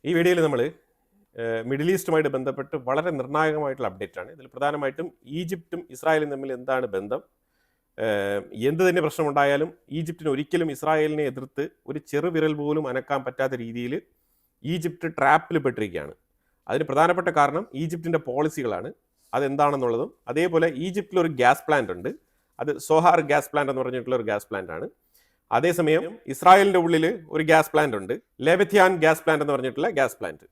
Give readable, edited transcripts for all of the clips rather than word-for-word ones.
ഈ വീഡിയോയിൽ നമ്മൾ മിഡിൽ ഈസ്റ്റുമായിട്ട് ബന്ധപ്പെട്ട് വളരെ നിർണായകമായിട്ടുള്ള അപ്ഡേറ്റ് ആണ്. ഇതിൽ പ്രധാനമായിട്ടും ഈജിപ്തും ഇസ്രായേലും തമ്മിൽ എന്താണ് ബന്ധം, എന്ത് തന്നെ പ്രശ്നമുണ്ടായാലും ഈജിപ്തിന് ഒരിക്കലും ഇസ്രായേലിനെ എതിർത്ത് ഒരു ചെറുവിരൽ പോലും അനക്കാൻ പറ്റാത്ത രീതിയിൽ ഈജിപ്ത് ട്രാപ്പിൽ പെട്ടിരിക്കുകയാണ്. അതിന് പ്രധാനപ്പെട്ട കാരണം ഈജിപ്തിൻ്റെ പോളിസികളാണ്. അതെന്താണെന്നുള്ളതും അതേപോലെ ഈജിപ്തിൽ ഒരു ഗ്യാസ് പ്ലാന്റ് ഉണ്ട്. അത് സോഹാർ ഗ്യാസ് പ്ലാന്റ് എന്ന് പറഞ്ഞിട്ടുള്ള ഒരു ഗ്യാസ് പ്ലാന്റ് ആണ്. അതേസമയം ഇസ്രായേലിൻ്റെ ഉള്ളിൽ ഒരു ഗ്യാസ് പ്ലാന്റ് ഉണ്ട്, ലെവത്യാൻ ഗ്യാസ് പ്ലാന്റ് എന്ന് പറഞ്ഞിട്ടുള്ള ഗ്യാസ് പ്ലാന്റ്.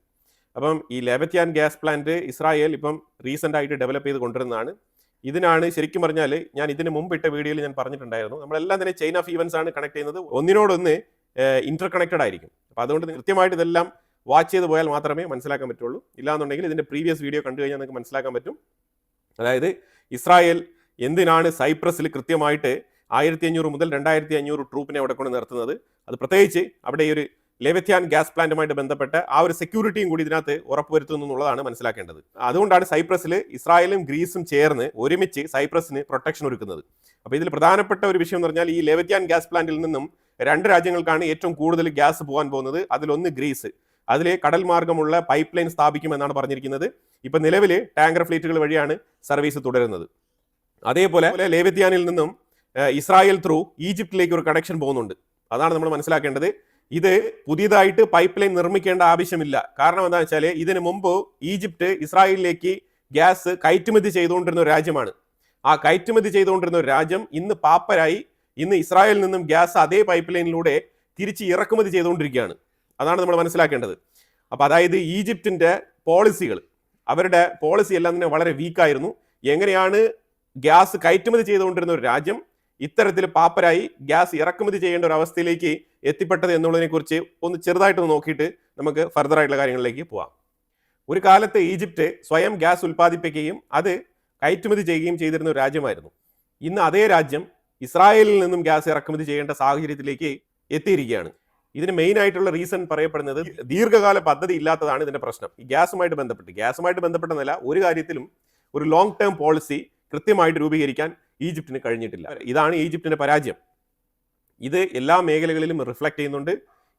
അപ്പം ഈ ലെവത്യാൻ ഗ്യാസ് പ്ലാന്റ് ഇസ്രായേൽ ഇപ്പം റീസെൻ്റ് ആയിട്ട് ഡെവലപ്പ് ചെയ്ത് കൊണ്ടുവരുന്നതാണ്. ഇതിനാണ് ശരിക്കും പറഞ്ഞാൽ ഞാൻ ഇതിന് മുമ്പ് ഇട്ട വീഡിയോയിൽ ഞാൻ പറഞ്ഞിട്ടുണ്ടായിരുന്നു, നമ്മളെല്ലാം തന്നെ ചെയിൻ ഓഫ് ഈവൻസ് ആണ് കണക്ട് ചെയ്യുന്നത്, ഒന്നിനോടൊന്ന് ഇന്റർ കണക്റ്റഡ് ആയിരിക്കും. അപ്പോൾ അതുകൊണ്ട് കൃത്യമായിട്ട് ഇതെല്ലാം വാച്ച് ചെയ്ത് പോയാൽ മാത്രമേ മനസ്സിലാക്കാൻ പറ്റുള്ളൂ. ഇല്ലാന്നുണ്ടെങ്കിൽ ഇതിൻ്റെ പ്രീവിയസ് വീഡിയോ കണ്ടു കഴിഞ്ഞാൽ നിങ്ങൾക്ക് മനസ്സിലാക്കാൻ പറ്റും. അതായത് ഇസ്രായേൽ എന്തിനാണ് സൈപ്രസിൽ കൃത്യമായിട്ട് 1500 മുതൽ 2500 ട്രൂപ്പിനെ അവിടെ കൊണ്ട് നിർത്തുന്നത്. അത് പ്രത്യേകിച്ച് അവിടെ ഈ ഒരു ലെവത്യാൻ ഗ്യാസ് പ്ലാന്റുമായിട്ട് ബന്ധപ്പെട്ട ആ ഒരു സെക്യൂരിറ്റിയും കൂടി ഇതിനകത്ത് ഉറപ്പുവരുത്തുന്നു എന്നുള്ളതാണ് മനസ്സിലാക്കേണ്ടത്. അതുകൊണ്ടാണ് സൈപ്രസിൽ ഇസ്രായേലും ഗ്രീസും ചേർന്ന് ഒരുമിച്ച് സൈപ്രസിന് പ്രൊട്ടക്ഷൻ ഒരുക്കുന്നത്. അപ്പോൾ ഇതിൽ പ്രധാനപ്പെട്ട ഒരു വിഷയം എന്ന് പറഞ്ഞാൽ ഈ ലെവത്യാൻ ഗ്യാസ് പ്ലാന്റിൽ നിന്നും 2 രാജ്യങ്ങൾക്കാണ് ഏറ്റവും കൂടുതൽ ഗ്യാസ് പോകാൻ പോകുന്നത്. അതിലൊന്ന് ഗ്രീസ്. അതിൽ കടൽ മാർഗമുള്ള പൈപ്പ് ലൈൻ സ്ഥാപിക്കുമെന്നാണ് പറഞ്ഞിരിക്കുന്നത്. ഇപ്പം നിലവിൽ ടാങ്കർ ഫ്ലീറ്റുകൾ വഴിയാണ് സർവീസ് തുടരുന്നത്. അതേപോലെ ലെവത്യാനിൽ നിന്നും ഇസ്രായേൽ ത്രൂ ഈജിപ്തിലേക്ക് ഒരു കണക്ഷൻ പോകുന്നുണ്ട്. അതാണ് നമ്മൾ മനസ്സിലാക്കേണ്ടത്. ഇത് പുതിയതായിട്ട് പൈപ്പ് ലൈൻ നിർമ്മിക്കേണ്ട ആവശ്യമില്ല. കാരണം എന്താണെന്ന് വെച്ചാൽ ഇതിനു മുമ്പ് ഈജിപ്ത് ഇസ്രായേലിലേക്ക് ഗ്യാസ് കയറ്റുമതി ചെയ്തുകൊണ്ടിരുന്ന ഒരു രാജ്യമാണ്. ആ കയറ്റുമതി ചെയ്തുകൊണ്ടിരുന്ന ഒരു രാജ്യം ഇന്ന് പാപ്പരായി ഇന്ന് ഇസ്രായേലിൽ നിന്നും ഗ്യാസ് അതേ പൈപ്പ് ലൈനിലൂടെ തിരിച്ച് ഇറക്കുമതി ചെയ്തുകൊണ്ടിരിക്കുകയാണ്. അതാണ് നമ്മൾ മനസ്സിലാക്കേണ്ടത്. അപ്പോൾ അതായത് ഈജിപ്തിൻ്റെ പോളിസികൾ, അവരുടെ പോളിസി എല്ലാം തന്നെ വളരെ വീക്കായിരുന്നു. എങ്ങനെയാണ് ഗ്യാസ് കയറ്റുമതി ചെയ്തുകൊണ്ടിരുന്ന ഒരു രാജ്യം ഇത്തരത്തിൽ പാപ്പരായി ഗ്യാസ് ഇറക്കുമതി ചെയ്യേണ്ട ഒരു അവസ്ഥയിലേക്ക് എത്തിപ്പെട്ടത് എന്നുള്ളതിനെക്കുറിച്ച് ഒന്ന് ചെറുതായിട്ടൊന്ന് നോക്കിയിട്ട് നമുക്ക് ഫർദർ ആയിട്ടുള്ള കാര്യങ്ങളിലേക്ക് പോവാം. ഒരു കാലത്ത് ഈജിപ്ത് സ്വയം ഗ്യാസ് ഉൽപ്പാദിപ്പിക്കുകയും അത് കയറ്റുമതി ചെയ്യുകയും ചെയ്തിരുന്ന ഒരു രാജ്യമായിരുന്നു. ഇന്ന് അതേ രാജ്യം ഇസ്രായേലിൽ നിന്നും ഗ്യാസ് ഇറക്കുമതി ചെയ്യേണ്ട സാഹചര്യത്തിലേക്ക് എത്തിയിരിക്കുകയാണ്. ഇതിന് മെയിൻ ആയിട്ടുള്ള റീസൺ പറയപ്പെടുന്നത് ദീർഘകാല പദ്ധതി ഇല്ലാത്തതാണ് ഇതിന്റെ പ്രശ്നം. ഈ ഗ്യാസുമായിട്ട് ബന്ധപ്പെട്ടെന്നല്ല, ഒരു കാര്യത്തിലും ഒരു ലോങ് ടേം പോളിസി കൃത്യമായിട്ട് രൂപീകരിക്കാൻ ഈജിപ്തിന് കഴിഞ്ഞിട്ടില്ല. ഇതാണ് ഈജിപ്തിന്റെ പരാജയം. ഇത് എല്ലാ മേഖലകളിലും റിഫ്ലക്ട് ചെയ്യുന്നുണ്ട്.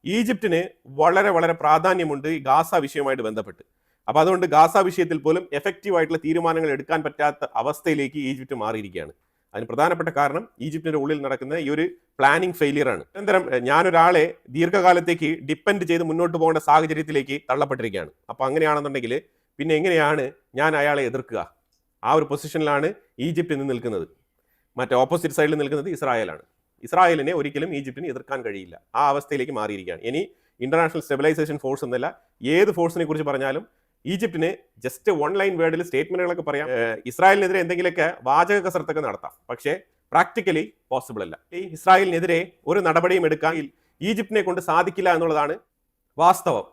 ഈജിപ്തിന് വളരെ വളരെ പ്രാധാന്യമുണ്ട് ഈ ഗാസ വിഷയവുമായിട്ട് ബന്ധപ്പെട്ട്. അപ്പോൾ അതുകൊണ്ട് ഗാസ വിഷയത്തിൽ പോലും എഫക്റ്റീവ് ആയിട്ടുള്ള തീരുമാനങ്ങൾ എടുക്കാൻ പറ്റാത്ത അവസ്ഥയിലേക്ക് ഈജിപ്ത് മാറിയിരിക്കുകയാണ്. അതിന് പ്രധാനപ്പെട്ട കാരണം ഈജിപ്തിന്റെ ഉള്ളിൽ നടക്കുന്ന ഈ ഒരു പ്ലാനിങ് ഫെയിലിയർ ആണ്. അനന്തരം ഞാനൊരാളെ ദീർഘകാലത്തേക്ക് ഡിപ്പെൻഡ് ചെയ്ത് മുന്നോട്ട് പോകേണ്ട സാഹചര്യത്തിലേക്ക് തള്ളപ്പെട്ടിരിക്കുകയാണ്. അപ്പോൾ അങ്ങനെയാണെന്നുണ്ടെങ്കിൽ പിന്നെ എങ്ങനെയാണ് ഞാൻ അയാളെ എതിർക്കുക? ആ ഒരു പൊസിഷനിലാണ് ഈജിപ്ത് ഇന്ന് നിൽക്കുന്നത്. മറ്റേ ഓപ്പോസിറ്റ് സൈഡിൽ നിൽക്കുന്നത് ഇസ്രായേലാണ്. ഇസ്രായേലിനെ ഒരിക്കലും ഈജിപ്തിന് എതിർക്കാൻ കഴിയില്ല. ആ അവസ്ഥയിലേക്ക് മാറിയിരിക്കുകയാണ്. ഇനി ഇന്റർനാഷണൽ സ്റ്റെബിലൈസേഷൻ ഫോഴ്സ് എന്നല്ല, ഏത് ഫോഴ്സിനെ കുറിച്ച് പറഞ്ഞാലും ഈജിപ്തിന് ജസ്റ്റ് 1 ലൈൻ വേർഡിൽ സ്റ്റേറ്റ്മെന്റുകളൊക്കെ പറയാം. ഇസ്രായേലിനെതിരെ എന്തെങ്കിലുമൊക്കെ വാചക കസരത്തൊക്കെ നടത്താം. പക്ഷേ പ്രാക്ടിക്കലി പോസിബിൾ അല്ല. ഈ ഇസ്രായേലിനെതിരെ ഒരു നടപടിയും എടുക്കാൻ ഈജിപ്തിനെ കൊണ്ട് സാധിക്കില്ല എന്നുള്ളതാണ് വാസ്തവം.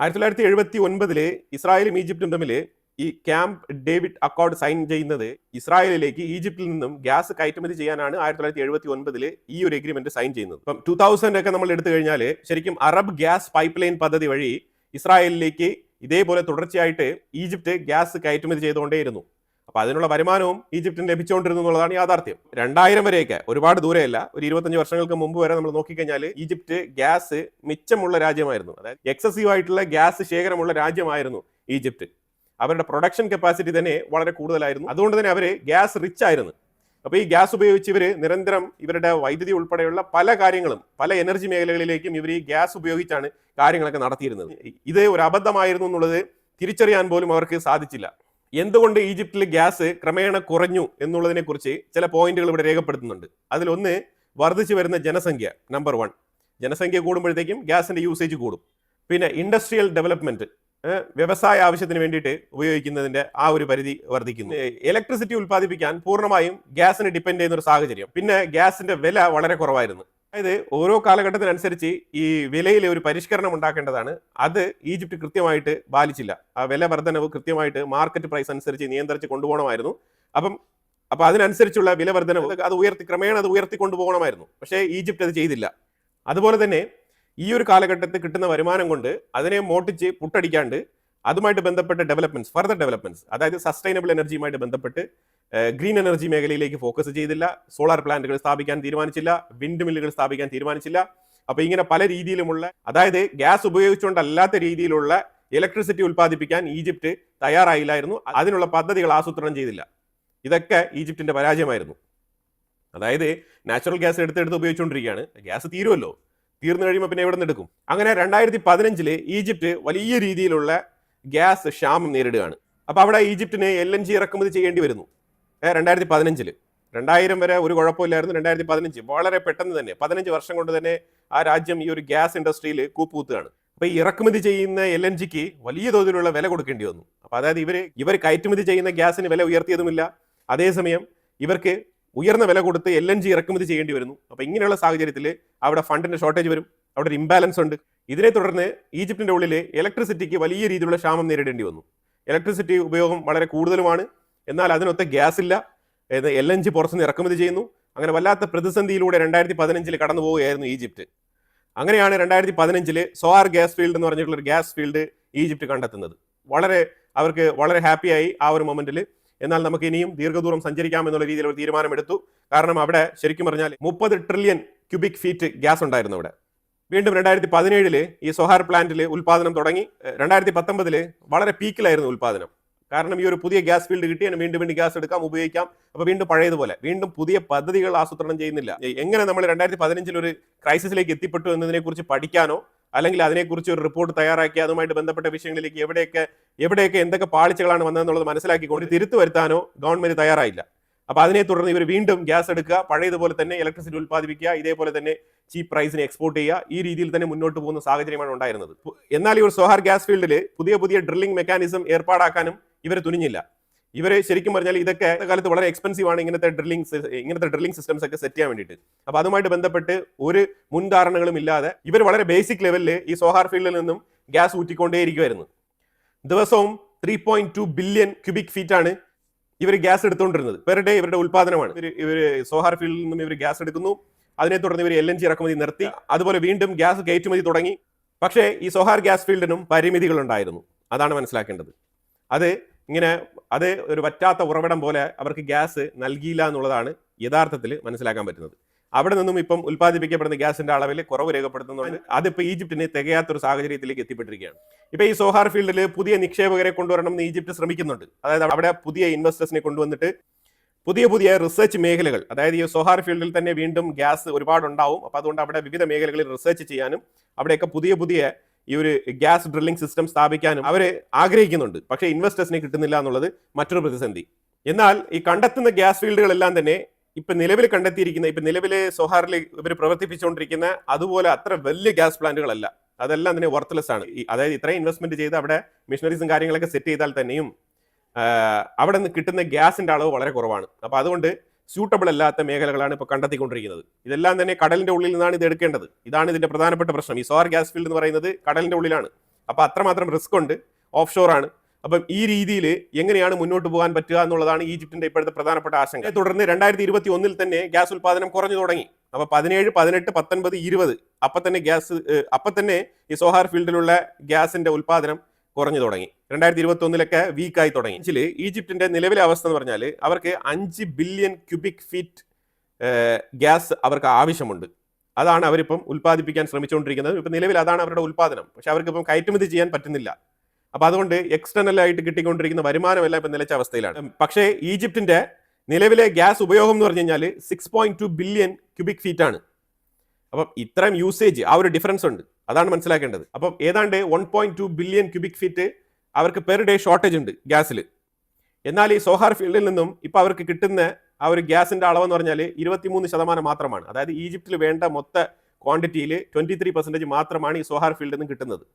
1979 ഇസ്രായേലും ഈജിപ്തും തമ്മിൽ ഈ ക്യാമ്പ് ഡേവിഡ് അക്കോർഡ് സൈൻ ചെയ്യുന്നത് ഇസ്രായേലിലേക്ക് ഈജിപ്തിൽ നിന്നും ഗ്യാസ് കയറ്റുമതി ചെയ്യാനാണ് 1979 ഈ ഒരു എഗ്രിമെന്റ് സൈൻ ചെയ്യുന്നത്. ഇപ്പം 2000 ഒക്കെ നമ്മൾ എടുത്തു കഴിഞ്ഞാൽ ശരിക്കും അറബ് ഗ്യാസ് പൈപ്പ് ലൈൻ പദ്ധതി വഴി ഇസ്രായേലിലേക്ക് ഇതേപോലെ തുടർച്ചയായിട്ട് ഈജിപ്ത് ഗ്യാസ് കയറ്റുമതി ചെയ്തുകൊണ്ടേയിരുന്നു. അപ്പൊ അതിനുള്ള വരുമാനവും ഈജിപ്തിന് ലഭിച്ചുകൊണ്ടിരുന്നു എന്നുള്ളതാണ് യാഥാർത്ഥ്യം. 2000 വരെയൊക്കെ ഒരുപാട് ദൂരെയല്ല, ഒരു 25 വർഷങ്ങൾക്ക് മുമ്പ് വരെ നമ്മൾ നോക്കിക്കഴിഞ്ഞാൽ ഈജിപ്ത് ഗ്യാസ് മിച്ചമുള്ള രാജ്യമായിരുന്നു. അതായത് എക്സസീവ് ആയിട്ടുള്ള ഗ്യാസ് ശേഖരമുള്ള രാജ്യമായിരുന്നു ഈജിപ്ത്. അവരുടെ പ്രൊഡക്ഷൻ കപ്പാസിറ്റി തന്നെ വളരെ കൂടുതലായിരുന്നു. അതുകൊണ്ട് തന്നെ അവർ ഗ്യാസ് റിച്ച് ആയിരുന്നു. അപ്പോൾ ഈ ഗ്യാസ് ഉപയോഗിച്ച് ഇവർ നിരന്തരം ഇവരുടെ വൈദ്യുതി ഉൾപ്പെടെയുള്ള പല കാര്യങ്ങളും പല എനർജി മേഖലകളിലേക്കും ഇവർ ഈ ഗ്യാസ് ഉപയോഗിച്ചാണ് കാര്യങ്ങളൊക്കെ നടത്തിയിരുന്നത്. ഇത് ഒരു അബദ്ധമായിരുന്നു എന്നുള്ളത് തിരിച്ചറിയാൻ പോലും അവർക്ക് സാധിച്ചില്ല. എന്തുകൊണ്ട് ഈജിപ്തിൽ ഗ്യാസ് ക്രമേണ കുറഞ്ഞു എന്നുള്ളതിനെ കുറിച്ച് ചില പോയിന്റുകൾ ഇവിടെ രേഖപ്പെടുത്തുന്നുണ്ട്. അതിലൊന്ന് വർദ്ധിച്ചു വരുന്ന ജനസംഖ്യ. നമ്പർ 1, ജനസംഖ്യ കൂടുമ്പോഴത്തേക്കും ഗ്യാസിന്റെ യൂസേജ് കൂടും. പിന്നെ ഇൻഡസ്ട്രിയൽ ഡെവലപ്മെന്റ്, വ്യവസായ ആവശ്യത്തിന് വേണ്ടിയിട്ട് ഉപയോഗിക്കുന്നതിന്റെ ആ ഒരു പരിധി വർദ്ധിക്കുന്നു. ഇലക്ട്രിസിറ്റി ഉൽപ്പാദിപ്പിക്കാൻ പൂർണ്ണമായും ഗ്യാസിന് ഡിപ്പെൻഡ് ചെയ്യുന്ന ഒരു സാഹചര്യം. പിന്നെ ഗ്യാസിന്റെ വില വളരെ കുറവായിരുന്നു. അതായത് ഓരോ കാലഘട്ടത്തിനനുസരിച്ച് ഈ വിലയിലെ ഒരു പരിഷ്കരണം ഉണ്ടാക്കേണ്ടതാണ്. അത് ഈജിപ്ത് കൃത്യമായിട്ട് പാലിച്ചില്ല. ആ വില വർധനവ് കൃത്യമായിട്ട് മാർക്കറ്റ് പ്രൈസ് അനുസരിച്ച് നിയന്ത്രിച്ച് കൊണ്ടുപോകണമായിരുന്നു. അപ്പം അതിനനുസരിച്ചുള്ള വില വർധനവ് അത് ക്രമേണ ഉയർത്തി കൊണ്ടുപോകണമായിരുന്നു. പക്ഷേ ഈജിപ്ത് അത് ചെയ്തില്ല. അതുപോലെ തന്നെ ഈ ഒരു കാലഘട്ടത്തിൽ കിട്ടുന്ന വരുമാനം കൊണ്ട് അതിനെ മോട്ടിച്ച് പുട്ടടിക്കാണ്ട് അതുമായിട്ട് ബന്ധപ്പെട്ട ഫർദർ ഡെവലപ്മെന്റ്സ്, അതായത് സസ്റ്റൈനബിൾ എനർജിയുമായിട്ട് ബന്ധപ്പെട്ട് ഗ്രീൻ എനർജി മേഖലയിലേക്ക് ഫോക്കസ് ചെയ്തില്ല. സോളാർ പ്ലാന്റുകൾ സ്ഥാപിക്കാൻ തീരുമാനിച്ചില്ല, വിൻഡ് മില്ലുകൾ സ്ഥാപിക്കാൻ തീരുമാനിച്ചില്ല. അപ്പോൾ ഇങ്ങനെ പല രീതിയിലുമുള്ള, അതായത് ഗ്യാസ് ഉപയോഗിച്ചുകൊണ്ടല്ലാത്ത രീതിയിലുള്ള ഇലക്ട്രിസിറ്റി ഉൽപ്പാദിപ്പിക്കാൻ ഈജിപ്റ്റ് തയ്യാറായില്ലായിരുന്നു. അതിനുള്ള പദ്ധതികൾ ആസൂത്രണം ചെയ്തില്ല. ഇതൊക്കെ ഈജിപ്തിന്റെ പരാജയമായിരുന്നു. അതായത് നാച്ചുറൽ ഗ്യാസ് എടുത്തെടുത്ത് ഉപയോഗിച്ചുകൊണ്ടിരിക്കുകയാണ്. ഗ്യാസ് തീരുമല്ലോ, തീർന്നു കഴിയുമ്പോൾ പിന്നെ എവിടെ നിന്ന് എടുക്കും? അങ്ങനെ 2015 ഈജിപ്റ്റ് വലിയ രീതിയിലുള്ള ഗ്യാസ് ക്ഷാമം നേരിടുകയാണ്. അപ്പോൾ അവിടെ ഈജിപ്തിന് LNG ഇറക്കുമതി ചെയ്യേണ്ടി വരുന്നു. 2015 2000 വരെ ഒരു കുഴപ്പമില്ലായിരുന്നു. 2015 വളരെ പെട്ടെന്ന് തന്നെ 15 വർഷം കൊണ്ട് തന്നെ ആ രാജ്യം ഈ ഒരു ഗ്യാസ് ഇൻഡസ്ട്രിയിൽ കൂപ്പുകുത്തുകയാണ്. അപ്പോൾ ഈ ഇറക്കുമതി ചെയ്യുന്ന LNGക്ക് വലിയ തോതിലുള്ള വില കൊടുക്കേണ്ടി വന്നു. അപ്പോൾ അതായത് ഇവർ കയറ്റുമതി ചെയ്യുന്ന ഗ്യാസിന് വില ഉയർത്തിയതുമില്ല, അതേസമയം ഇവർക്ക് ഉയർന്ന വില കൊടുത്ത് LNG ഇറക്കുമതി ചെയ്യേണ്ടി വരുന്നു. അപ്പോൾ ഇങ്ങനെയുള്ള സാഹചര്യത്തിൽ അവിടെ ഫണ്ടിന്റെ ഷോർട്ടേജ് വരും, അവിടെ ഒരു ഇംബാലൻസ് ഉണ്ട്. ഇതിനെ തുടർന്ന് ഈജിപ്തിന്റെ ഉള്ളിൽ ഇലക്ട്രിസിറ്റിക്ക് വലിയ രീതിയിലുള്ള ക്ഷാമം നേരിടേണ്ടി വന്നു. ഇലക്ട്രിസിറ്റി ഉപയോഗം വളരെ കൂടുതലുമാണ്, എന്നാൽ അതിനൊത്ത ഗ്യാസ് ഇല്ല. LNG പുറത്തുനിന്ന് ഇറക്കുമതി ചെയ്യുന്നു. അങ്ങനെ വല്ലാത്ത പ്രതിസന്ധിയിലൂടെ 2015 കടന്നു പോവുകയായിരുന്നു ഈജിപ്റ്റ്. അങ്ങനെയാണ് 2015 സോഹാർ ഗ്യാസ് ഫീൽഡ് എന്ന് പറഞ്ഞിട്ടുള്ള ഒരു ഗ്യാസ് ഫീൽഡ് ഈജിപ്റ്റ് കണ്ടെത്തുന്നത്. അവർക്ക് വളരെ ഹാപ്പിയായി ആ ഒരു മൊമെന്റിൽ. എന്നാൽ നമുക്ക് ഇനിയും ദീർഘദൂരം സഞ്ചരിക്കാം എന്നുള്ള രീതിയിൽ ഒരു തീരുമാനമെടുത്തു. കാരണം അവിടെ ശരിക്കും പറഞ്ഞാൽ 30 ട്രില്യൺ ക്യൂബിക് ഫീറ്റ് ഗ്യാസ് ഉണ്ടായിരുന്നു അവിടെ. വീണ്ടും 2017 ഈ സോഹാർ പ്ലാന്റിൽ ഉൽപ്പാദനം തുടങ്ങി. 2019 വളരെ പീക്കിലായിരുന്നു ഉൽപ്പാദനം. കാരണം ഈ ഒരു പുതിയ ഗ്യാസ് ഫീൽഡ് കിട്ടിയാൽ വീണ്ടും ഗ്യാസ് എടുക്കാം, ഉപയോഗിക്കാം. അപ്പോൾ വീണ്ടും പഴയതുപോലെ വീണ്ടും പുതിയ പദ്ധതികൾ ആസൂത്രണം ചെയ്യുന്നില്ല. എങ്ങനെ നമ്മൾ 2015 ഒരു ക്രൈസിസിലേക്ക് എത്തിപ്പെട്ടു എന്നതിനെക്കുറിച്ച് പഠിക്കാനോ അല്ലെങ്കിൽ അതിനെക്കുറിച്ച് ഒരു റിപ്പോർട്ട് തയ്യാറാക്കി അതുമായിട്ട് ബന്ധപ്പെട്ട വിഷയങ്ങളിലേക്ക് എവിടെയൊക്കെ എന്തൊക്കെ പാളിച്ചകളാണ് വന്നതെന്നുള്ളത് മനസ്സിലാക്കിക്കൊണ്ട് തിരുത്തു വരുത്താനോ ഗവൺമെന്റ് തയ്യാറായില്ല. അപ്പോൾ അതിനെ തുടർന്ന് ഇവർ വീണ്ടും ഗ്യാസ് എടുക്കുക, പഴയതുപോലെ തന്നെ ഇലക്ട്രിസിറ്റി ഉൽപ്പാദിപ്പിക്കുക, ഇതേപോലെ തന്നെ ചീപ്പ് പ്രൈസിന് എക്സ്പോർട്ട് ചെയ്യുക, ഈ രീതിയിൽ തന്നെ മുന്നോട്ട് പോകുന്ന സാഹചര്യമാണ് ഉണ്ടായിരുന്നത്. എന്നാൽ ഈ ഒരു സോഹാർ ഗ്യാസ് ഫീൽഡിൽ പുതിയ ഡ്രില്ലിംഗ് മെക്കാനിസം ഏർപ്പാടാക്കാനും ഇവർ തുനിഞ്ഞില്ല. ഇവർ ശരിക്കും പറഞ്ഞാൽ ഇതൊക്കെ കാലത്ത് വളരെ എക്സ്പെൻസീവ് ആണ്, ഇങ്ങനത്തെ ഡ്രില്ലിംഗ് സിസ്റ്റംസ് ഒക്കെ സെറ്റ് ചെയ്യാൻ വേണ്ടിയിട്ട്. അപ്പോൾ അതുമായിട്ട് ബന്ധപ്പെട്ട് ഒരു മുൻധാരണകളും ഇല്ലാതെ ഇവർ വളരെ ബേസിക് ലെവലിൽ ഈ സോഹാർ ഫീൽഡിൽ നിന്നും ഗ്യാസ് ഊറ്റിക്കൊണ്ടേയിരിക്കുമായിരുന്നു. ദിവസവും 3.2 ബില്യൺ ക്യൂബിക് ഫീറ്റ് ആണ് ഇവർ ഗ്യാസ് എടുത്തുകൊണ്ടിരുന്നത്. പെർ ഡേ ഇവരുടെ ഉൽപ്പാദനമാണ്. ഇവർ സോഹാർ ഫീൽഡിൽ നിന്നും ഇവർ ഗ്യാസ് എടുക്കുന്നു. അതിനെ തുടർന്ന് ഇവർ LNG ഇറക്കുമതി നിർത്തി. അതുപോലെ വീണ്ടും ഗ്യാസ് കയറ്റുമതി തുടങ്ങി. പക്ഷേ ഈ സോഹാർ ഗ്യാസ് ഫീൽഡിനും പരിമിതികൾ ഉണ്ടായിരുന്നു. അതാണ് മനസ്സിലാക്കേണ്ടത്. അത് ഒരു വറ്റാത്ത ഉറവിടം പോലെ അവർക്ക് ഗ്യാസ് നൽകിയില്ല എന്നുള്ളതാണ് യഥാർത്ഥത്തിൽ മനസ്സിലാക്കാൻ പറ്റുന്നത്. അവിടെ നിന്നും ഇപ്പം ഉൽപ്പാദിപ്പിക്കപ്പെടുന്ന ഗ്യാസിന്റെ അളവിൽ കുറവ് രേഖപ്പെടുത്തുന്നുണ്ട്. അതിപ്പോൾ ഈജിപ്തിന് തികയാത്തൊരു സാഹചര്യത്തിലേക്ക് എത്തിപ്പെട്ടിരിക്കുകയാണ്. ഇപ്പൊ ഈ സോഹാർ ഫീൽഡിൽ പുതിയ നിക്ഷേപകരെ കൊണ്ടുവരണം എന്ന് ഈജിപ്ത് ശ്രമിക്കുന്നുണ്ട്. അതായത് അവിടെ പുതിയ ഇൻവെസ്റ്റേഴ്സിനെ കൊണ്ടുവന്നിട്ട് പുതിയ റിസർച്ച് മേഖലകൾ, അതായത് ഈ സോഹാർ ഫീൽഡിൽ തന്നെ വീണ്ടും ഗ്യാസ് ഒരുപാടുണ്ടാവും. അപ്പോൾ അതുകൊണ്ട് അവിടെ വിവിധ മേഖലകളിൽ റിസർച്ച് ചെയ്യാനും അവിടെയൊക്കെ പുതിയ ഈ ഒരു ഗ്യാസ് ഡ്രില്ലിംഗ് സിസ്റ്റം സ്ഥാപിക്കാനും അവർ ആഗ്രഹിക്കുന്നുണ്ട്. പക്ഷേ ഇൻവെസ്റ്റേഴ്സിനെ കിട്ടുന്നില്ല എന്നുള്ളത് മറ്റൊരു പ്രതിസന്ധി. എന്നാൽ ഈ കണ്ടെത്തുന്ന ഗ്യാസ് ഫീൽഡുകളെല്ലാം തന്നെ ഇപ്പൊ നിലവിലെ സോഹാറിൽ ഇവർ പ്രവർത്തിപ്പിച്ചുകൊണ്ടിരിക്കുന്ന അതുപോലെ അത്ര വലിയ ഗ്യാസ് പ്ലാന്റുകളല്ല. അതെല്ലാം തന്നെ വർത്ത്ലെസ് ആണ്. അതായത് ഇത്രയും ഇൻവെസ്റ്റ്മെന്റ് ചെയ്ത് അവിടെ മെഷീനറീസും കാര്യങ്ങളൊക്കെ സെറ്റ് ചെയ്താൽ തന്നെയും അവിടെ നിന്ന് കിട്ടുന്ന ഗ്യാസിന്റെ അളവ് വളരെ കുറവാണ്. അപ്പൊ അതുകൊണ്ട് സ്യൂട്ടബിൾ അല്ലാത്ത മേഖലകളാണ് ഇപ്പോൾ കണ്ടെത്തിക്കൊണ്ടിരിക്കുന്നത്. ഇതെല്ലാം തന്നെ കടലിന്റെ ഉള്ളിൽ നിന്നാണ് ഇത് എടുക്കേണ്ടത്. ഇതാണ് ഇതിന്റെ പ്രധാനപ്പെട്ട പ്രശ്നം. ഈ സോഹാർ ഗ്യാസ് ഫീൽഡ് എന്ന് പറയുന്നത് കടലിന്റെ ഉള്ളിലാണ്. അപ്പൊ അത്രമാത്രം റിസ്ക് ഉണ്ട്, ഓഫ് ഷോർ ആണ്. അപ്പം ഈ രീതിയിൽ എങ്ങനെയാണ് മുന്നോട്ട് പോകാൻ പറ്റുക എന്നുള്ളതാണ് ഈജിപ്തിന്റെ ഇപ്പോഴത്തെ പ്രധാനപ്പെട്ട ആശങ്ക. തുടർന്ന് 2021 തന്നെ ഗ്യാസ് ഉൽപ്പാദനം കുറഞ്ഞു തുടങ്ങി. അപ്പൊ 17, 18, 19, 20 അപ്പൊ തന്നെ ഈ സോഹാർ ഫീൽഡിലുള്ള ഗ്യാസിന്റെ ഉൽപ്പാദനം കുറഞ്ഞു തുടങ്ങി. 2021 വീക്കായി തുടങ്ങി. ഈജിപ്തിന്റെ നിലവിലെ അവസ്ഥ എന്ന് പറഞ്ഞാൽ അവർക്ക് 5 ബില്യൺ ക്യൂബിക് ഫീറ്റ് ഗ്യാസ് അവർക്ക് ആവശ്യമുണ്ട്. അതാണ് അവരിപ്പം ഉൽപ്പാദിപ്പിക്കാൻ ശ്രമിച്ചുകൊണ്ടിരിക്കുന്നത്. ഇപ്പം നിലവിൽ അതാണ് അവരുടെ ഉൽപ്പാദനം. പക്ഷെ അവർക്ക് ഇപ്പം കയറ്റുമതി ചെയ്യാൻ പറ്റുന്നില്ല. അപ്പൊ അതുകൊണ്ട് എക്സ്റ്റേണൽ ആയിട്ട് കിട്ടിക്കൊണ്ടിരിക്കുന്ന വരുമാനമെല്ലാം ഇപ്പം നിലച്ച അവസ്ഥയിലാണ്. പക്ഷേ ഈജിപ്തിന്റെ നിലവിലെ ഗ്യാസ് ഉപയോഗം എന്ന് പറഞ്ഞു കഴിഞ്ഞാൽ 6.2 ബില്യൺ ക്യൂബിക് ഫീറ്റ് ആണ്. അപ്പം ഇത്രയും യൂസേജ്, ആ ഒരു ഡിഫറൻസ് ഉണ്ട്. അതാണ് മനസ്സിലാക്കേണ്ടത്. അപ്പം ഏതാണ്ട് 1.2 ബില്യൺ ക്യൂബിക് ഫീറ്റ് അവർക്ക് പെർ ഡേ ഷോർട്ടേജ് ഉണ്ട് ഗ്യാസിൽ. എന്നാൽ ഈ സോഹാർ ഫീൽഡിൽ നിന്നും ഇപ്പം അവർക്ക് കിട്ടുന്ന ആ ഒരു ഗ്യാസിന്റെ അളവെന്ന് പറഞ്ഞാൽ 23% മാത്രമാണ്. അതായത് ഈജിപ്തിൽ വേണ്ട മൊത്ത ക്വാണ്ടിറ്റിയിൽ 23% മാത്രമാണ് ഈ സോഹാർ ഫീൽഡിൽ നിന്നും കിട്ടുന്നത്.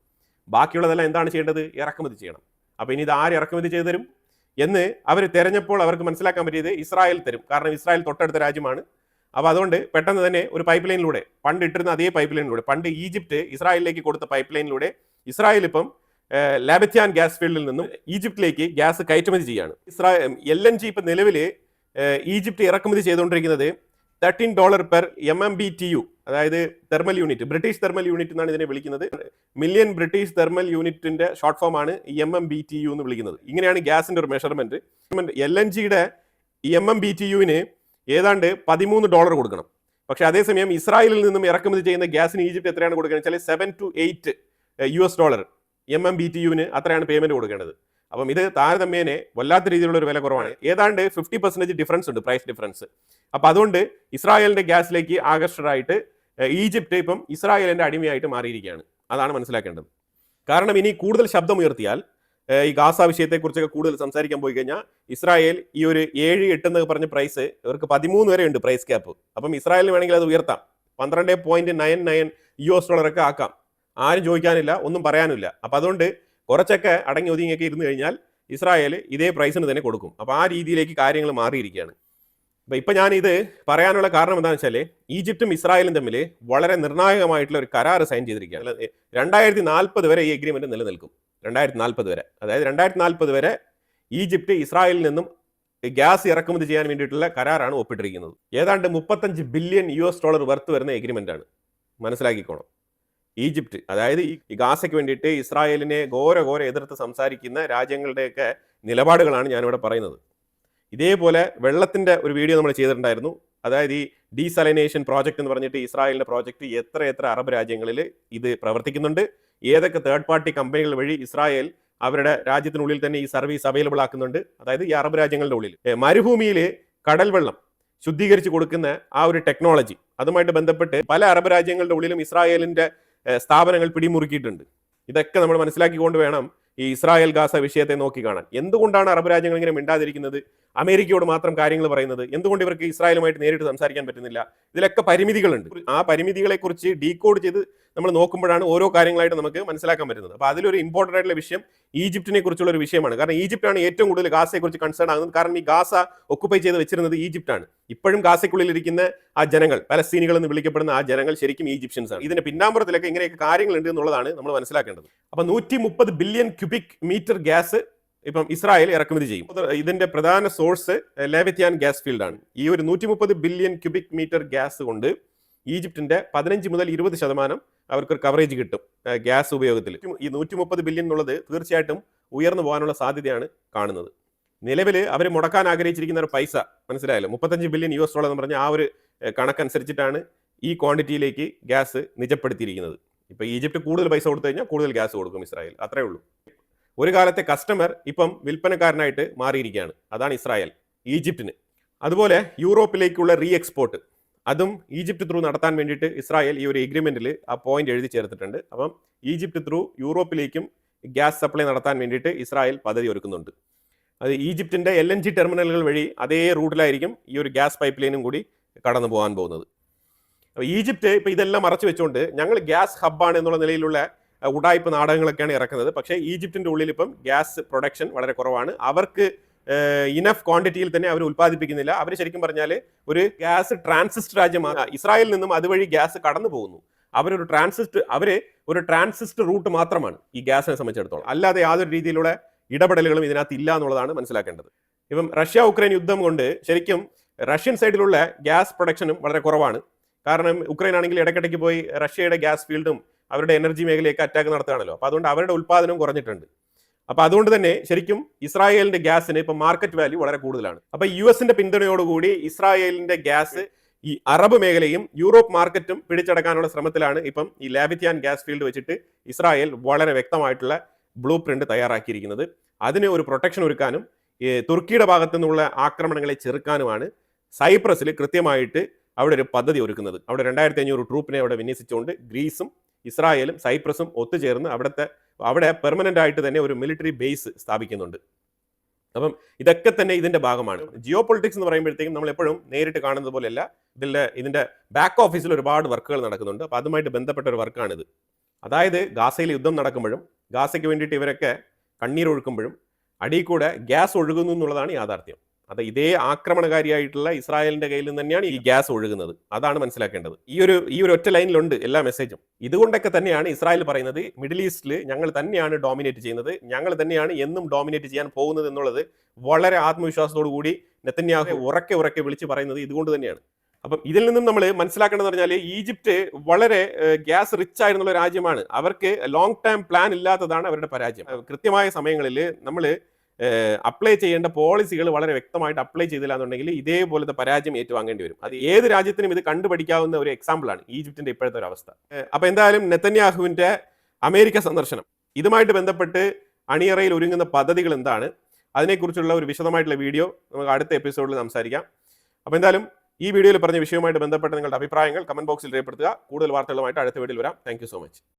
ബാക്കിയുള്ളതെല്ലാം എന്താണ് ചെയ്യേണ്ടത്? ഇറക്കുമതി ചെയ്യണം. അപ്പോൾ ഇനി ഇത് ആര് ഇറക്കുമതി ചെയ്തു തരും എന്ന് അവർ തിരഞ്ഞപ്പോൾ അവർക്ക് മനസ്സിലാക്കാൻ പറ്റിയത് ഇസ്രായേൽ തരും. കാരണം ഇസ്രായേൽ തൊട്ടടുത്ത രാജ്യമാണ്. അപ്പോൾ അതുകൊണ്ട് പെട്ടെന്ന് തന്നെ ഒരു പൈപ്പ് ലൈനിലൂടെ, പണ്ട് ഇട്ടിരുന്ന അതേ പൈപ്പ് ലൈനിലൂടെ, പണ്ട് ഈജിപ്റ്റ് ഇസ്രായേലിലേക്ക് കൊടുത്ത പൈപ്പ് ലൈനിലൂടെ ഇസ്രായേൽ ഇപ്പം ലാബത്യാൻ ഗ്യാസ് ഫീൽഡിൽ നിന്നും ഈജിപ്തിലേക്ക് ഗ്യാസ് കയറ്റുമതി ചെയ്യാണ്. LNG ഇപ്പം നിലവിൽ ഈജിപ്റ്റ് ഇറക്കുമതി ചെയ്തുകൊണ്ടിരിക്കുന്നത് $13 പെർ MMBTU, അതായത് thermal unit, British thermal unit എന്നാണ് ഇതിനെ വിളിക്കുന്നത്. മില്യൺ ബ്രിട്ടീഷ് തെർമൽ യൂണിറ്റിന്റെ ഷോർട്ട് ഫോം ആണ് MMBTU എന്ന് വിളിക്കുന്നത്. ഇങ്ങനെയാണ് ഗ്യാസിന്റെ ഒരു മെഷർമെന്റ്. LNGയുടെ MMBTUവിന് ഏതാണ്ട് $13 കൊടുക്കണം. പക്ഷേ അതേസമയം ഇസ്രായേലിൽ നിന്നും ഇറക്കുമതി ചെയ്യുന്ന ഗ്യാസിന് ഈജിപ്റ്റ് എത്രയാണ് കൊടുക്കുന്നത് വെച്ചാൽ $7 to $8 MMBTUവിന് അത്രയാണ് പേയ്മെന്റ് കൊടുക്കേണ്ടത്. അപ്പം ഇത് താരതമ്യേനെ വല്ലാത്ത രീതിയിലുള്ള ഒരു വില കുറവാണ്. ഏതാണ്ട് 50% ഡിഫറൻസ് ഉണ്ട്, പ്രൈസ് ഡിഫറൻസ്. അപ്പം അതുകൊണ്ട് ഇസ്രായേലിന്റെ ഗ്യാസിലേക്ക് ആകർഷകരായിട്ട് ഈജിപ്റ്റ് ഇപ്പം ഇസ്രായേലിന്റെ അടിമയായിട്ട് മാറിയിരിക്കുകയാണ്. അതാണ് മനസ്സിലാക്കേണ്ടത്. കാരണം ഇനി കൂടുതൽ ശബ്ദമുയർത്തിയാൽ ഈ ഗാസ വിഷയത്തെക്കുറിച്ചൊക്കെ കൂടുതൽ സംസാരിക്കാൻ പോയി കഴിഞ്ഞാൽ ഇസ്രായേൽ ഈ ഒരു 7-8 എന്നൊക്കെ പറഞ്ഞ പ്രൈസ് ഇവർക്ക് 13 വരെ ഉണ്ട് പ്രൈസ് ക്യാപ്പ്. അപ്പം ഇസ്രായേലിന് വേണമെങ്കിൽ അത് ഉയർത്താം, $12.99 ഒക്കെ ആക്കാം. ആരും ചോദിക്കാനില്ല, ഒന്നും പറയാനില്ല. അപ്പം അതുകൊണ്ട് കുറച്ചൊക്കെ അടങ്ങി ഒതുങ്ങിയൊക്കെ ഇരുന്ന് കഴിഞ്ഞാൽ ഇസ്രായേൽ ഇതേ പ്രൈസിന് തന്നെ കൊടുക്കും. അപ്പോൾ ആ രീതിയിലേക്ക് കാര്യങ്ങൾ മാറിയിരിക്കുകയാണ്. അപ്പോൾ ഇപ്പം ഞാൻ ഇത് പറയാനുള്ള കാരണം എന്താണെന്ന് വെച്ചാൽ ഈജിപ്തും ഇസ്രായേലും തമ്മിൽ വളരെ നിർണായകമായിട്ടുള്ള ഒരു കരാർ സൈൻ ചെയ്തിരിക്കുകയാണ്. 2040 വരെ ഈ എഗ്രിമെന്റ് നിലനിൽക്കും. 2040 വരെ, അതായത് 2040 വരെ ഈജിപ്റ്റ് ഇസ്രായേലിൽ നിന്നും ഗ്യാസ് ഇറക്കുമതി ചെയ്യാൻ വേണ്ടിയിട്ടുള്ള കരാറാണ് ഒപ്പിട്ടിരിക്കുന്നത്. ഏതാണ്ട് $35 ബില്യൺ വർത്ത് വരുന്ന എഗ്രിമെന്റ് ആണ്. മനസ്സിലാക്കിക്കോണം. ഈജിപ്റ്റ്, അതായത് ഈ ഗാസയ്ക്ക് വേണ്ടിയിട്ട് ഇസ്രായേലിനെ ഘോര എതിർത്ത് സംസാരിക്കുന്ന രാജ്യങ്ങളുടെയൊക്കെ നിലപാടുകളാണ് ഞാനിവിടെ പറയുന്നത്. ഇതേപോലെ വെള്ളത്തിന്റെ ഒരു വീഡിയോ നമ്മൾ ചെയ്തിട്ടുണ്ടായിരുന്നു. അതായത് ഈ ഡീസലൈനേഷൻ പ്രോജക്റ്റ് എന്ന് പറഞ്ഞിട്ട് ഇസ്രായേലിന്റെ പ്രോജക്റ്റ് എത്ര അറബ് രാജ്യങ്ങളിൽ ഇത് പ്രവർത്തിക്കുന്നുണ്ട്, ഏതൊക്കെ തേർഡ് പാർട്ടി കമ്പനികൾ വഴി ഇസ്രായേൽ അവരുടെ രാജ്യത്തിനുള്ളിൽ തന്നെ ഈ സർവീസ് അവൈലബിൾ ആക്കുന്നുണ്ട്. അതായത് ഈ അറബ് രാജ്യങ്ങളുടെ ഉള്ളിൽ മരുഭൂമിയിൽ കടൽ വെള്ളം ശുദ്ധീകരിച്ച് കൊടുക്കുന്ന ആ ഒരു ടെക്നോളജി, അതുമായിട്ട് ബന്ധപ്പെട്ട് പല അറബ് രാജ്യങ്ങളുടെ ഉള്ളിലും ഇസ്രായേലിന്റെ സ്ഥാപനങ്ങൾ പിടിമുറുക്കിയിട്ടുണ്ട്. ഇതൊക്കെ നമ്മൾ മനസ്സിലാക്കിക്കൊണ്ട് വേണം ഈ ഇസ്രായേൽ ഗാസ വിഷയത്തെ നോക്കി കാണാൻ. എന്തുകൊണ്ടാണ് അറബ് രാജ്യങ്ങൾ ഇങ്ങനെ മിണ്ടാതിരിക്കുന്നത്? അമേരിക്കയോട് മാത്രം കാര്യങ്ങൾ പറയുന്നത്? എന്തുകൊണ്ട് ഇവർക്ക് ഇസ്രായേലുമായിട്ട് നേരിട്ട് സംസാരിക്കാൻ പറ്റുന്നില്ല? ഇതിലൊക്കെ പരിമിതികളുണ്ട്. ആ പരിമിതികളെ കുറിച്ച് ഡീകോഡ് ചെയ്ത് നമ്മൾ നോക്കുമ്പോഴാണ് ഓരോ കാര്യങ്ങളായിട്ട് നമുക്ക് മനസ്സിലാക്കാൻ പറ്റുന്നത്. അപ്പോൾ അതിലൊരു ഇമ്പോർട്ടൻ്റ് ആയിട്ടുള്ള വിഷയം ഈജിപ്റ്റിനെ കുറിച്ചുള്ള ഒരു വിഷയമാണ്. കാരണം ഈജിപ്റ്റാണ് ഏറ്റവും കൂടുതൽ ഗാസയെ കുറിച്ച് കൺസേൺ ആകുന്നത്. കാരണം ഈ ഗാസ ഒക്കുപ്പൈ ചെയ്ത് വെച്ചിരുന്നത് ഈജിപ്റ്റാണ്. ഇപ്പോഴും ഗാസയ്ക്കുള്ളിൽ ഇരിക്കുന്ന ആ ജനങ്ങൾ, പലസ്തീനികൾ എന്ന് വിളിക്കപ്പെടുന്ന ആ ജനങ്ങൾ ശരിക്കും ഈജിപ്ഷ്യൻസ് ആണ്. ഇതിന്റെ പിന്നാമ്പുറത്തിലൊക്കെ ഇങ്ങനെയൊക്കെ കാര്യങ്ങളുണ്ട് എന്നുള്ളതാണ് നമ്മൾ മനസ്സിലാക്കേണ്ടത്. അപ്പൊ 130 ബില്യൺ ക്യൂബിക് മീറ്റർ ഗ്യാസ് ഇപ്പം ഇസ്രായേൽ ഇറക്കുമതി ചെയ്യും. ഇതിന്റെ പ്രധാന സോഴ്സ് ലെവിത്യാൻ ഗ്യാസ് ഫീൽഡാണ്. ഈ ഒരു 130 ബില്യൺ ക്യൂബിക് മീറ്റർ ഗ്യാസ് കൊണ്ട് ഈജിപ്തിന്റെ 15 മുതൽ 20% അവർക്കൊരു കവറേജ് കിട്ടും ഗ്യാസ് ഉപയോഗത്തിൽ. ഈ 130 ബില്യൺ എന്നുള്ളത് തീർച്ചയായിട്ടും ഉയർന്നു പോകാനുള്ള സാധ്യതയാണ് കാണുന്നത്. നിലവിൽ അവർ മുടക്കാൻ ആഗ്രഹിച്ചിരിക്കുന്ന ഒരു പൈസ മനസ്സിലായല്ലോ, $35 ബില്യൺ എന്ന് പറഞ്ഞ ആ ഒരു കണക്കനുസരിച്ചിട്ടാണ് ഈ ക്വാണ്ടിറ്റിയിലേക്ക് ഗ്യാസ് നിജപ്പെടുത്തിയിരിക്കുന്നത്. ഇപ്പൊ ഈജിപ്റ്റ് കൂടുതൽ പൈസ കൊടുത്തു കഴിഞ്ഞാൽ കൂടുതൽ ഗ്യാസ് കൊടുക്കും ഇസ്രായേൽ, അത്രേ ഉള്ളൂ. ഒരു കാലത്തെ കസ്റ്റമർ ഇപ്പം വിൽപ്പനക്കാരനായിട്ട് മാറിയിരിക്കുകയാണ്. അതാണ് ഇസ്രായേൽ ഈജിപ്തിന്. അതുപോലെ യൂറോപ്പിലേക്കുള്ള റീ എക്സ്പോർട്ട്, അതും ഈജിപ്റ്റ് ത്രൂ നടത്താൻ വേണ്ടിയിട്ട് ഇസ്രായേൽ ഈ ഒരു എഗ്രിമെന്റിൽ ആ പോയിന്റ് എഴുതി ചേർത്തിട്ടുണ്ട്. അപ്പം ഈജിപ്റ്റ് ത്രൂ യൂറോപ്പിലേക്കും ഗ്യാസ് സപ്ലൈ നടത്താൻ വേണ്ടിയിട്ട് ഇസ്രായേൽ പദ്ധതി ഒരുക്കുന്നുണ്ട്. അത് ഈജിപ്തിന്റെ LNG ടെർമിനലുകൾ വഴി അതേ റൂട്ടിലായിരിക്കും ഈ ഒരു ഗ്യാസ് പൈപ്പ് ലൈനും കൂടി കടന്നു പോകാൻ പോകുന്നത്. അപ്പോൾ ഈജിപ്റ്റ് ഇപ്പം ഇതെല്ലാം മറച്ചു വെച്ചുകൊണ്ട് ഞങ്ങൾ ഗ്യാസ് ഹബ്ബാണ് എന്നുള്ള നിലയിലുള്ള ഉടായ്പ നാടകങ്ങളൊക്കെയാണ് ഇറക്കുന്നത്. പക്ഷേ ഈജിപ്തിന്റെ ഉള്ളിൽ ഇപ്പം ഗ്യാസ് പ്രൊഡക്ഷൻ വളരെ കുറവാണ്. അവർക്ക് ഇനഫ് ക്വാണ്ടിറ്റിയിൽ തന്നെ അവർ ഉൽപ്പാദിപ്പിക്കുന്നില്ല. അവർ ശരിക്കും പറഞ്ഞാൽ ഒരു ഗ്യാസ് ട്രാൻസിസ്റ്റ് രാജ്യമാണ്. ഇസ്രായേലിൽ നിന്നും അതുവഴി ഗ്യാസ് കടന്നു പോകുന്നു. അവരൊരു ട്രാൻസിസ്റ്റ് റൂട്ട് മാത്രമാണ് ഈ ഗ്യാസിനെ സംബന്ധിച്ചിടത്തോളം. അല്ലാതെ യാതൊരു രീതിയിലുള്ള ഇടപെടലുകളും ഇതിനകത്ത് ഇല്ല എന്നുള്ളതാണ് മനസ്സിലാക്കേണ്ടത്. ഇപ്പം റഷ്യ ഉക്രൈൻ യുദ്ധം കൊണ്ട് ശരിക്കും റഷ്യൻ സൈഡിലുള്ള ഗ്യാസ് പ്രൊഡക്ഷനും വളരെ കുറവാണ്. കാരണം ഉക്രൈൻ ആണെങ്കിൽ ഇടയ്ക്കിടയ്ക്ക് പോയി റഷ്യയുടെ ഗ്യാസ് ഫീൽഡും അവരുടെ എനർജി മേഖലയൊക്കെ അറ്റാക്ക് നടത്തുകയാണല്ലോ. അപ്പോൾ അതുകൊണ്ട് അവരുടെ ഉൽപ്പാദനവും കുറഞ്ഞിട്ടുണ്ട്. അപ്പോൾ അതുകൊണ്ട് തന്നെ ശരിക്കും ഇസ്രായേലിന്റെ ഗ്യാസിന് ഇപ്പം മാർക്കറ്റ് വാല്യൂ വളരെ കൂടുതലാണ്. അപ്പോൾ US-ന്റെ പിന്തുണയോടുകൂടി ഇസ്രായേലിന്റെ ഗ്യാസ് ഈ അറബ് മേഖലയും യൂറോപ്പ് മാർക്കറ്റും പിടിച്ചടക്കാനുള്ള ശ്രമത്തിലാണ് ഇപ്പം ഈ ലാവിത്യാൻ ഗ്യാസ് ഫീൽഡ് വെച്ചിട്ട് ഇസ്രായേൽ വളരെ വ്യക്തമായിട്ടുള്ള ബ്ലൂ പ്രിന്റ് തയ്യാറാക്കിയിരിക്കുന്നത്. അതിന് ഒരു പ്രൊട്ടക്ഷൻ ഒരുക്കാനും തുർക്കിയുടെ ഭാഗത്തു നിന്നുള്ള ആക്രമണങ്ങളെ ചെറുക്കാനുമാണ് സൈപ്രസിൽ കൃത്യമായിട്ട് അവിടെ ഒരു പദ്ധതി ഒരുക്കുന്നത്. അവിടെ 2500 ട്രൂപ്പിനെ അവിടെ വിന്യസിച്ചുകൊണ്ട് ഗ്രീസും ഇസ്രായേലും സൈപ്രസും ഒത്തുചേർന്ന് അവിടെ പെർമനന്റ് ആയിട്ട് തന്നെ ഒരു മിലിറ്ററി ബേസ് സ്ഥാപിക്കുന്നുണ്ട്. അപ്പം ഇതൊക്കെ തന്നെ ഇതിന്റെ ഭാഗമാണ്. ജിയോ പൊളിറ്റിക്സ് എന്ന് പറയുമ്പോഴത്തേക്കും നമ്മൾ എപ്പോഴും നേരിട്ട് കാണുന്നത് പോലെയല്ല, ഇതിന്റെ ബാക്ക് ഓഫീസിൽ ഒരുപാട് വർക്കുകൾ നടക്കുന്നുണ്ട്. അപ്പോൾ അതുമായിട്ട് ബന്ധപ്പെട്ട ഒരു വർക്കാണിത്. അതായത് ഗാസയിൽ യുദ്ധം നടക്കുമ്പോഴും ഗാസയ്ക്ക് വേണ്ടിയിട്ട് ഇവരൊക്കെ കണ്ണീരൊഴുക്കുമ്പോഴും അടിയിൽ കൂടെ ഗ്യാസ് ഒഴുകുന്നു എന്നുള്ളതാണ് യാഥാർത്ഥ്യം. അത് ഇതേ ആക്രമണകാരിയായിട്ടുള്ള ഇസ്രായേലിന്റെ കയ്യിൽ നിന്ന് തന്നെയാണ് ഈ ഗ്യാസ് ഒഴുകുന്നത്. അതാണ് മനസ്സിലാക്കേണ്ടത്. ഈ ഒരു ഒറ്റ ലൈനിലുണ്ട് എല്ലാ മെസ്സേജും. ഇതുകൊണ്ടൊക്കെ തന്നെയാണ് ഇസ്രായേൽ പറയുന്നത് മിഡിൽ ഈസ്റ്റിൽ ഞങ്ങൾ തന്നെയാണ് ഡോമിനേറ്റ് ചെയ്യുന്നത്, ഞങ്ങൾ തന്നെയാണ് എന്നും ഡോമിനേറ്റ് ചെയ്യാൻ പോകുന്നത് എന്നുള്ളത് വളരെ ആത്മവിശ്വാസത്തോടു കൂടി നെതന്യാഹു ഉറക്കെ വിളിച്ച് പറയുന്നത് ഇതുകൊണ്ട് തന്നെയാണ്. അപ്പം ഇതിൽ നിന്നും നമ്മൾ മനസ്സിലാക്കേണ്ടതെന്ന് പറഞ്ഞാൽ ഈജിപ്റ്റ് വളരെ ഗ്യാസ് റിച്ച് ആയിരുന്നുള്ള രാജ്യമാണ്. അവർക്ക് ലോങ് ടൈം പ്ലാൻ ഇല്ലാത്തതാണ് അവരുടെ പരാജയം. കൃത്യമായ സമയങ്ങളിൽ നമ്മൾ അപ്ലൈ ചെയ്യേണ്ട പോളിസികൾ വളരെ വ്യക്തമായിട്ട് അപ്ലൈ ചെയ്തില്ല എന്നുണ്ടെങ്കിൽ ഇതേപോലത്തെ പരാജയം ഏറ്റുവാങ്ങേണ്ടി വരും. അത് ഏത് രാജ്യത്തിനും ഇത് കണ്ടുപഠിക്കാവുന്ന ഒരു എക്സാമ്പിളാണ് ഈജിപ്തിന്റെ ഇപ്പോഴത്തെ ഒരു അവസ്ഥ. അപ്പോൾ എന്തായാലും നെതന്യാഹുവിന്റെ അമേരിക്ക സന്ദർശനം ഇതുമായിട്ട് ബന്ധപ്പെട്ട് അണിയറയിൽ ഒരുങ്ങുന്ന പദ്ധതികൾ എന്താണ്, അതിനെക്കുറിച്ചുള്ള ഒരു വിശദമായിട്ടുള്ള വീഡിയോ നമുക്ക് അടുത്ത എപ്പിസോഡിൽ സംസാരിക്കാം. അപ്പോൾ എന്തായാലും ഈ വീഡിയോയിൽ പറഞ്ഞ വിഷയവുമായിട്ട് ബന്ധപ്പെട്ട നിങ്ങളുടെ അഭിപ്രായങ്ങൾ കമന്റ് ബോക്സിൽ രേഖപ്പെടുത്തുക. കൂടുതൽ വാർത്തകളുമായിട്ട് അടുത്ത വീഡിയോയിൽ വരാം. Thank you so much.